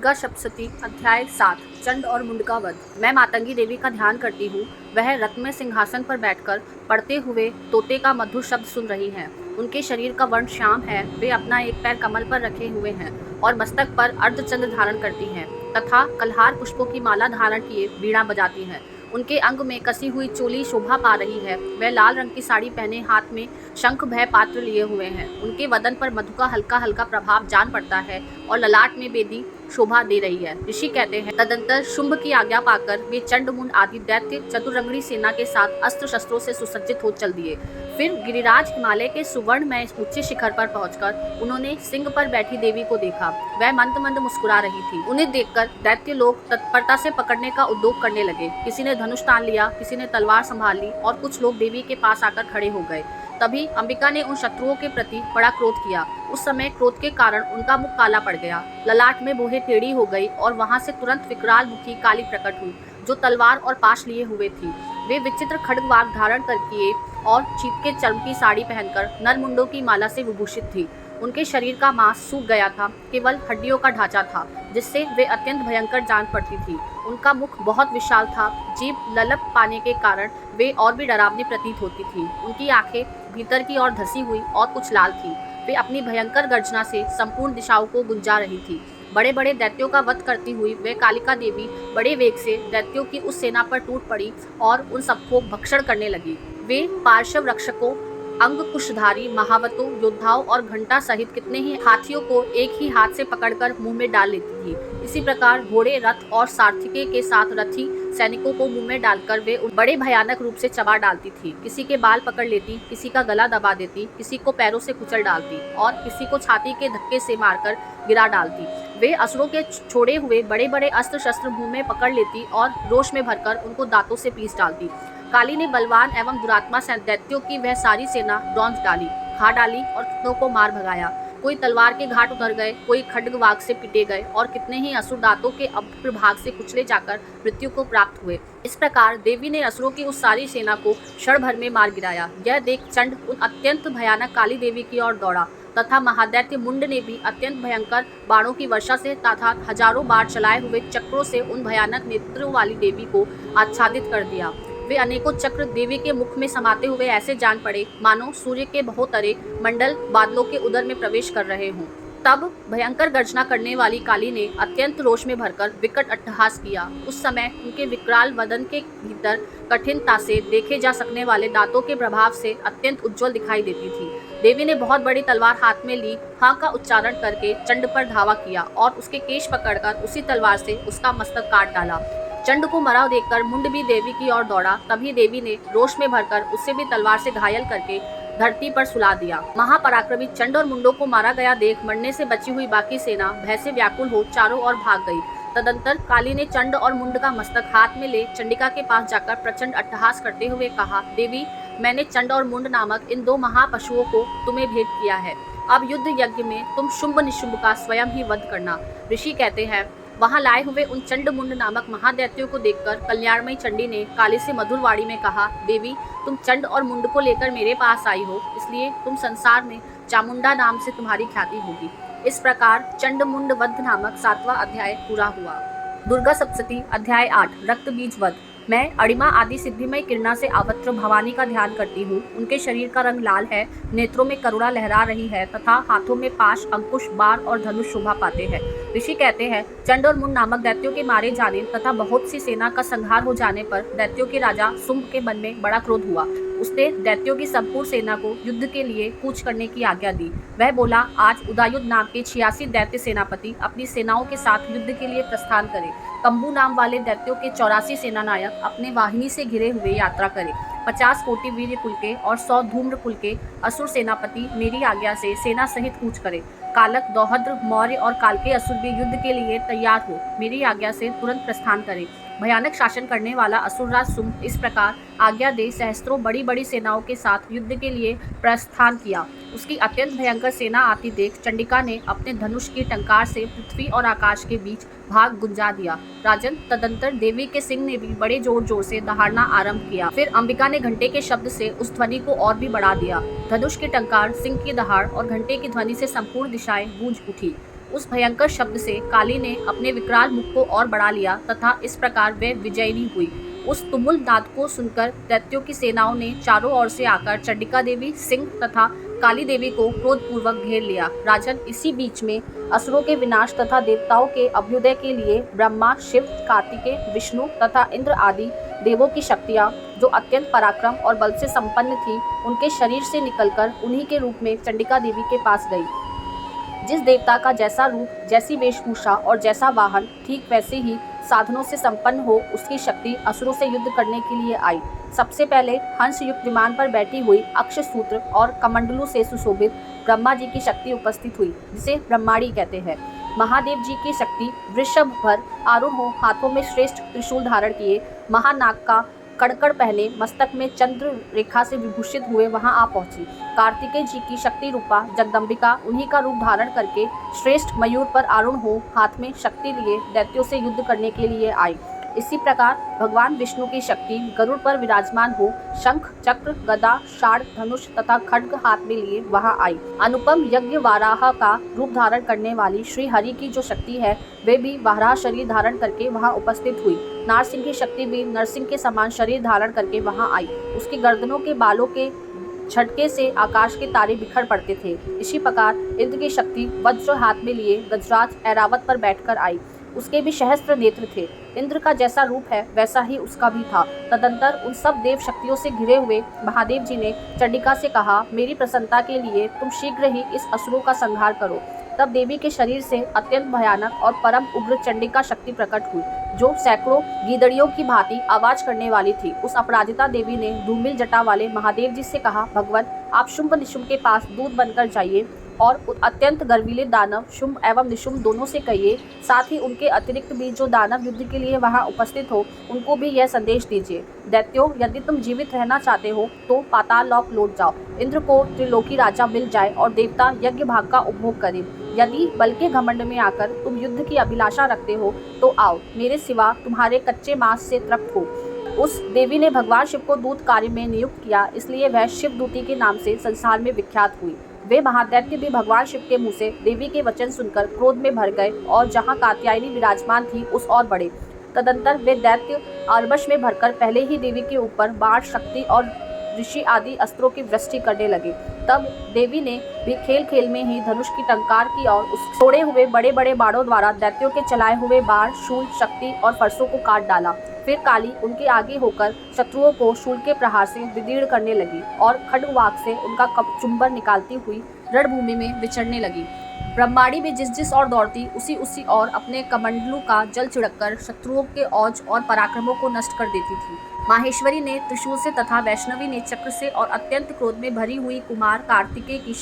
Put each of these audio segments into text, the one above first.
दुर्गा सप्तशती अध्याय 7 चंड और मुंड का वध। मैं मातंगी देवी का ध्यान करती हूँ। वह रत्न में सिंहासन पर बैठकर पढ़ते हुए तोते का मधुर शब्द सुन रही हैं। उनके शरीर का वर्ण श्याम है। वे अपना एक पैर कमल पर रखे हुए हैं और मस्तक पर अर्धचंद्र धारण करती हैं तथा कल्हार पुष्पों की माला धारण किए वीणा बजाती हैं। उनके अंग में कसी हुई चोली शोभा पा रही है। वह लाल रंग की साड़ी पहने हाथ में शंख भय पात्र लिए हुए हैं। उनके वदन पर मधु का हल्का हल्का प्रभाव जान पड़ता है और ललाट में बेदी शोभा दे रही है। ऋषि कहते हैं, तदंतर शुंभ की आज्ञा पाकर वे चंड मुंड आदि दैत्य चतुरंगड़ी सेना के साथ अस्त्र शस्त्रों से सुसज्जित हो चल दिए। फिर गिरिराज हिमालय के सुवर्णमय ऊंचे शिखर पर पहुंचकर उन्होंने सिंह पर बैठी देवी को देखा। वह मंद मंद मुस्कुरा रही थी। उन्हें देखकर दैत्य लोग तत्परता से पकड़ने का उद्योग करने लगे। किसी ने धनुष तान लिया, किसी ने तलवार संभाल ली और कुछ लोग देवी के पास आकर खड़े हो गए। तभी अंबिका ने उन शत्रुओं के प्रति बड़ा क्रोध किया। उस समय क्रोध के कारण उनका मुख काला पड़ गया, ललाट में बोहे टेढ़ी हो गई और वहां से तुरंत विकराल मुखी काली प्रकट हुई, जो तलवार और पाश लिए हुए थी। वे विचित्र खड्गवाग धारण करके और चीपके चर्म की साड़ी पहनकर नरमुंडों की माला से विभूषित थी। उनके शरीर का मांस सूख गया था, केवल हड्डियों का ढांचा था, जिससे वे अत्यंत भयंकर जान पड़ती थी। उनका मुख बहुत विशाल था, जीभ ललक पाने के कारण वे और भी डरावनी प्रतीत होती थी। उनकी आंखें भीतर की ओर धसी हुई और कुछ लाल थी। वे अपनी भयंकर गर्जना से संपूर्ण दिशाओं को गुंजा रही थी। बड़े बड़े दैत्यों का वध करती हुई वे कालिका देवी बड़े वेग से दैत्यों की उस सेना पर टूट पड़ी और उन सबको भक्षण करने लगी। वे पार्श्व रक्षकों, अंगकुशधारी महावतों, योद्धाओं और घंटा सहित कितने ही हाथियों को एक ही हाथ से पकड़कर मुंह में डाल लेती थी। इसी प्रकार घोड़े, रथ और सारथिके के साथ रथी सैनिकों को मुंह में डालकर वे बड़े भयानक रूप से चबा डालती थी। किसी के बाल पकड़ लेती, किसी का गला दबा देती, किसी को पैरों से कुचल डालती और किसी को छाती के धक्के से मारकर गिरा डालती। वे असुरों के छोड़े हुए बड़े बड़े अस्त्र शस्त्र मुंह में पकड़ लेती और रोष में भरकर उनको दांतों से पीस डालती। काली ने बलवान एवं दुरात्मा दैत्यों की वह सारी सेना रौंद डाली, खा डाली और कितनों को मार भगाया। कोई तलवार के घाट उतर गए, कोई खड्गवाग से पिटे गए और कितने ही असुर दांतों के अप्रभाग से कुचले जाकर मृत्यु को प्राप्त हुए। इस प्रकार देवी ने असुरों की उस सारी सेना को क्षण भर में मार गिराया। यह देख चंड उन अत्यंत भयानक काली देवी की ओर दौड़ा तथा महादैत्य मुंड ने भी अत्यंत भयंकर बाणों की वर्षा से तथा हजारों बार चलाए हुए चक्रों से उन भयानक नेत्रों वाली देवी को आच्छादित कर दिया। वे अनेकों चक्र देवी के मुख में समाते हुए ऐसे जान पड़े मानो सूर्य के बहुतरे मंडल बादलों के उदर में प्रवेश कर रहे हों। तब भयंकर गर्जना करने वाली काली ने अत्यंत रोष में भरकर विकट अट्टहास किया। उस समय उनके विकराल वदन के भीतर कठिनता से देखे जा सकने वाले दांतों के प्रभाव से अत्यंत उज्जवल दिखाई देती थी। देवी ने बहुत बड़ी तलवार हाथ में ली, हाँ का उच्चारण करके चंड पर धावा किया और उसके केश पकड़कर उसी तलवार से उसका मस्तक काट डाला। चंड को मरा देखकर मुंड भी देवी की ओर दौड़ा। तभी देवी ने रोष में भरकर उसे भी तलवार से घायल करके धरती पर सुला दिया। महापराक्रमी चंड और मुंडों को मारा गया देख मरने से बची हुई बाकी सेना भय से व्याकुल हो चारों ओर भाग गई। तदंतर काली ने चंड और मुंड का मस्तक हाथ में ले चंडिका के पास जाकर प्रचंड अट्टहास करते हुए कहा, देवी, मैंने चंड और मुंड नामक इन दो महापशुओं को तुम्हें भेंट किया है। अब युद्ध यज्ञ में तुम शुंभ निशुंभ का स्वयं ही वध करना। ऋषि कहते हैं, वहां लाए हुए उन चंड मुंड नामक महादैत्यों को देखकर कल्याणमयी चंडी ने काली से मधुर वाणी में कहा, देवी, तुम चंड और मुंड को लेकर मेरे पास आई हो, इसलिए तुम संसार में चामुंडा नाम से तुम्हारी ख्याति होगी। इस प्रकार चंड मुंड वध नामक 7वां अध्याय पूरा हुआ। दुर्गा सप्तशती अध्याय 8 रक्त बीज वध। मैं अणिमा आदि सिद्धिमय किरणा से आवत्र भवानी का ध्यान करती हूँ। उनके शरीर का रंग लाल है, नेत्रों में करुणा लहरा रही है तथा हाथों में पाश, अंकुश, बाण और धनुष शोभा पाते हैं। ऋषि कहते हैं, चंड और मुंड नामक दैत्यों के मारे जाने तथा बहुत सी सेना का संहार हो जाने पर दैत्यों के राजा शुंभ के मन में बड़ा क्रोध हुआ। उसने दैत्यों की संपूर्ण सेना को युद्ध के लिए कूच करने की आज्ञा दी। वह बोला, आज उदायुध नाम के 86 दैत्य सेनापति अपनी सेनाओं के साथ युद्ध के लिए प्रस्थान करें। कंबू नाम वाले दैत्यों के 84 सेनानायक अपने वाहिनी से घिरे हुए यात्रा करें। 50 कोटि वीर्य कुल के और 100 धूम्र कुल के असुर सेनापति मेरी आज्ञा से सेना सहित कूच करें। कालक, दौहद्र, मौर्य और काल के असुर भी युद्ध के लिए तैयार हो मेरी आज्ञा से तुरंत प्रस्थान करें। भयानक शासन करने वाला असुरराज शुंभ इस प्रकार आज्ञा दे सहस्त्रों बड़ी बड़ी सेनाओं के साथ युद्ध के लिए प्रस्थान किया। उसकी अत्यंत भयंकर सेना आती देख चंडिका ने अपने धनुष की टंकार से पृथ्वी और आकाश के बीच भाग गुंजा दिया। राजन, तदंतर देवी के सिंह ने भी बड़े जोर जोर से दहाड़ना आरंभ किया। फिर अंबिका ने घंटे के शब्द से उस ध्वनि को और भी बढ़ा दिया। धनुष की टंकार, सिंह की दहाड़ और घंटे की ध्वनि से संपूर्ण दिशाएं गूंज उठी। उस भयंकर शब्द से काली ने अपने विकराल मुख को और बढ़ा लिया तथा इस प्रकार वे विजयिनी हुई। उस तुमुल नाद को सुनकर दैत्यों की सेनाओं ने चारों ओर से आकर चंडिका देवी, सिंह तथा काली देवी को क्रोधपूर्वक घेर लिया। राजन, इसी बीच में असुरों के विनाश तथा देवताओं के अभ्युदय के लिए ब्रह्मा, शिव, कार्तिकेय, विष्णु तथा इंद्र आदि देवों की शक्तियाँ, जो अत्यंत पराक्रम और बल से संपन्न थी, उनके शरीर से निकलकर उन्हीं के रूप में चंडिका देवी के पास गई। जिस देवता का जैसा रूप, जैसी वेशभूषा और जैसा वाहन, ठीक वैसे ही साधनों से संपन्न हो, उसकी शक्ति असुरों से युद्ध करने के लिए आई। सबसे पहले हंस युक्त विमान पर बैठी हुई अक्षसूत्र और कमंडलू से सुशोभित ब्रह्मा जी की शक्ति उपस्थित हुई, जिसे ब्रह्माणी कहते हैं। महादेव जी की शक्ति वृषभ पर आरूढ़ हो, हाथों में श्रेष्ठ त्रिशूल धारण किए, महानाग का कड़कड़ पहने, मस्तक में चंद्र रेखा से विभूषित हुए वहां आ पहुंची। कार्तिकेय जी की शक्ति रूपा जगदम्बिका उन्हीं का रूप धारण करके श्रेष्ठ मयूर पर आरूढ़ हो, हाथ में शक्ति लिए दैत्यों से युद्ध करने के लिए आई। इसी प्रकार भगवान विष्णु की शक्ति गरुड़ पर विराजमान हो, शंख, चक्र, गदा, शार्द, धनुष तथा खड्ग हाथ में लिए वहां आई। अनुपम यज्ञ वाराह का रूप धारण करने वाली श्री हरि की जो शक्ति है, वे भी वाराह शरीर धारण करके वहां उपस्थित हुई। नारसिंह की शक्ति भी नरसिंह के समान शरीर धारण करके वहां आई। उसकी गर्दनों के बालों के झटके से आकाश के तारे बिखर पड़ते थे। इसी प्रकार इंद्र की शक्ति वज्र हाथ में लिए गजराज ऐरावत पर बैठकर आई। उसके भी सहस्त्र नेत्र थे। इंद्र का जैसा रूप है वैसा ही उसका भी था। तदंतर उन सब देव शक्तियों से घिरे हुए महादेव जी ने चंडिका से कहा, मेरी प्रसन्नता के लिए तुम शीघ्र ही इस असुरों का संहार करो। तब देवी के शरीर से अत्यंत भयानक और परम उग्र चंडिका शक्ति प्रकट हुई, जो सैकड़ों गीदड़ियों की भांति आवाज करने वाली थी। उस अपराजिता देवी ने धूमिल जटा वाले महादेव जी से कहा, भगवान, आप शुंभ निशुंभ के पास दूत बनकर जाइए और अत्यंत गर्वीले दानव शुंभ एवं निशुंभ दोनों से कहिए, साथ ही उनके अतिरिक्त भी जो दानव युद्ध के लिए वहां उपस्थित हो, उनको भी यह संदेश दीजिए, दैत्यों, यदि तुम जीवित रहना चाहते हो तो पाताल लोक लौट जाओ। इंद्र को त्रिलोकी राजा मिल जाए और देवता यज्ञ भाग का उपभोग करें। यदि बल के घमंड में आकर तुम युद्ध की अभिलाषा रखते हो तो आओ, मेरे सिवा तुम्हारे कच्चे मांस से तृप्त हो। उस देवी ने भगवान शिव को दूत कार्य में नियुक्त किया, इसलिए वह शिवदूती के नाम से संसार में विख्यात हुई। वे महादैत्य भी भगवान शिव के मुंह से देवी के वचन सुनकर क्रोध में भर गए और जहां कात्यायनी विराजमान थी उस और बढ़े। तदंतर वे दैत्य आरबश में भरकर पहले ही देवी के ऊपर बाण, शक्ति और ऋषि आदि अस्त्रों की वृष्टि करने लगे। तब देवी ने भी खेल खेल में ही धनुष की टंकार की और उस छोड़े हुए बड़े बड़े बाणों द्वारा दैत्यों के चलाए हुए बाण, शूल, शक्ति और फरसों को काट डाला। फिर काली उनके आगे होकर शत्रुओं को शूल के प्रहार से विदीर्ण करने लगी और खड्गवाक से उनका कपचुंबर निकालती हुई रणभूमि में विचरने लगी। ब्रह्माणी भी जिस और दौड़ती उसी और अपने कमंडलू का जल छिड़ककर शत्रुओं के औज और पराक्रमों को नष्ट कर देती थी। माहेश्वरी ने त्रिशूल से तथा वैष्णवी ने चक्र से और अत्यंत क्रोध में भरी हुई कुमार कार्तिकेय की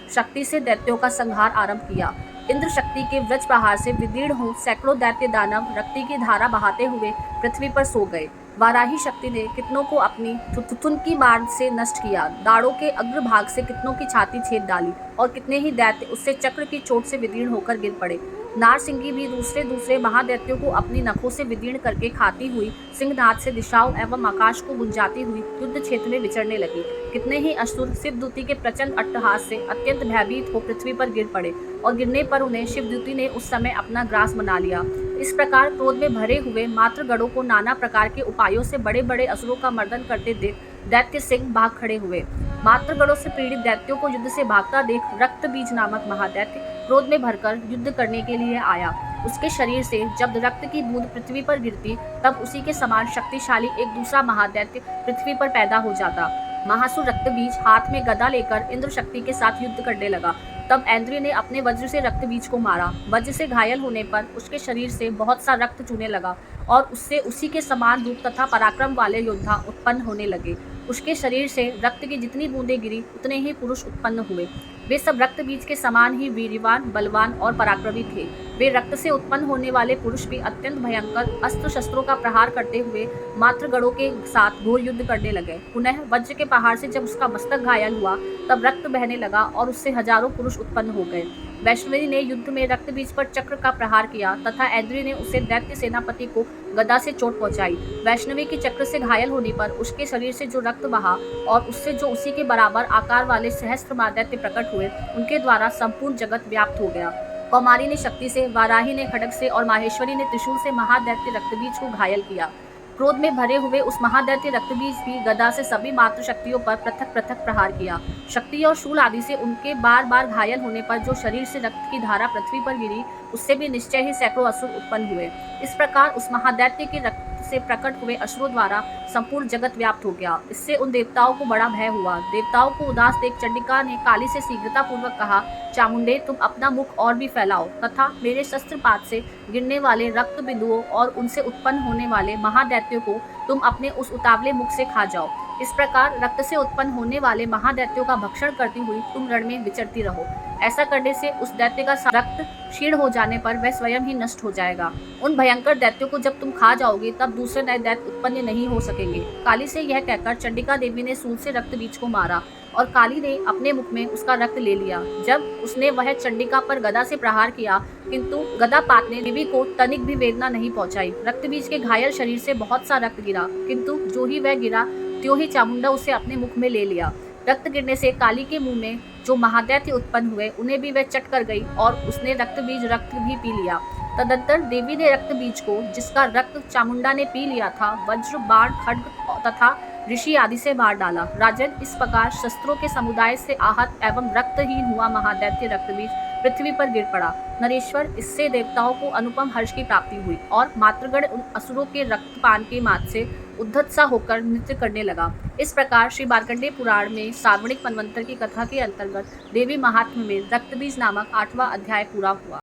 शक्ति से दैत्यों का संहार आरंभ किया। इंद्र शक्ति के वज्र प्रहार से विदीर्ण हो सैकड़ों दैत्य दानव रक्ति की धारा बहाते हुए पृथ्वी पर सो गए। वाराही शक्ति ने कितनों को अपनी थुथुन की मार से नष्ट किया, दाढ़ों के अग्रभाग से कितनों की छाती छेद डाली और कितने ही दैत्य उससे चक्र की चोट से विदीर्ण होकर गिर पड़े। नारसिंगी भी दूसरे महादैत्यों को अपनी नखों से विदीर्ण करके खाती हुई सिंहनाद से दिशाओं एवं आकाश को गुंजाती हुई युद्ध क्षेत्र में विचरने लगी। कितने ही असुर शिवदूती के प्रचंड अट्टहास से अत्यंत भयभीत हो पृथ्वी पर गिर पड़े और गिरने पर उन्हें शिवदूती ने उस समय अपना ग्रास बना लिया। इस प्रकार क्रोध में भरे हुए मातृगणों को नाना प्रकार के उपायों से बड़े बड़े असुरों का मर्दन करते देख दैत्य सिंह भाग खड़े हुए। मातृगणों से पीड़ित दैत्यों को युद्ध से भागता देख रक्त बीज नामक महादैत्य क्रोध में भरकर युद्ध करने के लिए आया। उसके शरीर से जब रक्त की बूंद पृथ्वी पर गिरती तब उसी के समान शक्तिशाली एक दूसरा महादैत्य पृथ्वी पर पैदा हो जाता। महासुर रक्तबीज हाथ में गदा लेकर इंद्र शक्ति के साथ युद्ध करने लगा। तब ऐन्द्री ने अपने वज्र से रक्तबीज को मारा। वज्र से घायल होने पर उसके शरीर से बहुत सा रक्त चूने लगा और उससे उसी के समान रूप तथा पराक्रम वाले योद्धा उत्पन्न होने लगे। उसके शरीर से रक्त की जितनी बूंदें गिरी उतने ही पुरुष उत्पन्न हुए। वे सब रक्त बीज के समान ही वीर्यवान, बलवान और पराक्रमी थे। वे रक्त से उत्पन्न होने वाले पुरुष भी अत्यंत भयंकर अस्त्र शस्त्रों का प्रहार करते हुए मातृगणों के साथ घोर युद्ध करने लगे। पुनः वज्र के प्रहार से जब उसका मस्तक घायल हुआ तब रक्त बहने लगा और उससे हजारों पुरुष उत्पन्न हो गए। वैष्णवी ने युद्ध में रक्त बीज पर चक्र का प्रहार किया तथा ऐन्द्री ने उसे दैत्य सेनापति को गदा से चोट पहुंचाई। वैष्णवी के चक्र से घायल होने पर उसके शरीर से जो रक्त बहा और उससे जो उसी के बराबर आकार वाले सहस्त्र महादैत्य प्रकट हुए, उनके द्वारा संपूर्ण जगत व्याप्त हो गया। कौमारी ने शक्ति से, वाराही ने खड्ग से और माहेश्वरी ने त्रिशूल से महादैत्य रक्तबीज को घायल किया। क्रोध में भरे हुए उस महादैत्य रक्तबीज भी गदा से सभी मातृ शक्तियों पर पृथक पृथक प्रहार किया। शक्ति और शूल आदि से उनके बार बार घायल होने पर जो शरीर से रक्त की धारा पृथ्वी पर गिरी, उससे भी निश्चय ही सैकड़ों असुर उत्पन्न हुए। इस प्रकार उस महादैत्य के रक्त से प्रकट हुए असुरों द्वारा संपूर्ण जगत व्याप्त हो गया। इससे उन देवताओं को बड़ा भय हुआ। देवताओं को उदास देख चंडिका ने काली से शीघ्रता पूर्वक कहा, चामुंडे, तुम अपना मुख और भी फैलाओ तथा मेरे शस्त्रपात से गिरने वाले रक्त बिंदुओं और उनसे उत्पन्न होने वाले महादैत्यों को तुम अपने उस उतावले मुख से खा जाओ। इस प्रकार रक्त से उत्पन्न होने वाले महादैत्यों का भक्षण करती हुई तुम रण में विचरती रहो। ऐसा करने से उस दैत्य का रक्त क्षीण हो जाने पर वह स्वयं ही नष्ट हो जाएगा। उन भयंकर दैत्यों को जब तुम खा जाओगे तब दूसरे नए दैत्य उत्पन्न नहीं हो सकेंगे। काली से यह कहकर चंडिका देवी ने सूल से रक्त बीज को मारा और काली ने अपने मुख में उसका रक्त ले लिया। जब उसने वह चंडिका पर गदा से प्रहार किया, किंतु गदापात ने देवी को तनिक भी वेदना नहीं पहुंचाई। रक्तबीज के घायल शरीर से बहुत सा रक्त गिरा, किंतु जो ही वह गिरा त्यों ही चामुंडा उसे अपने मुख में ले लिया। रक्त गिरने से काली के मुंह में जो महादैत्य उत्पन्न हुए उन्हें भी वह चट कर गई और उसने रक्तबीज रक्त भी पी लिया। तदंतर देवी ने रक्तबीज को, जिसका रक्त चामुंडा ने पी लिया था, वज्र, बाण, खड्ग तथा ऋषि आदि से मार डाला। राजन, इस प्रकार शस्त्रों के समुदाय से आहत एवं रक्तहीन हुआ महादैत्य रक्तबीज पृथ्वी पर गिर पड़ा। नरेश्वर, इससे देवताओं को अनुपम हर्ष की प्राप्ति हुई और मातृगण उन असुरों के रक्तपान के मात से उद्धत सा होकर नृत्य करने लगा। इस प्रकार श्री मार्कंडेय पुराण में सार्वणिक मनवंतर की कथा के अंतर्गत देवी महात्म्य में रक्तबीज नामक 8वां अध्याय पूरा हुआ।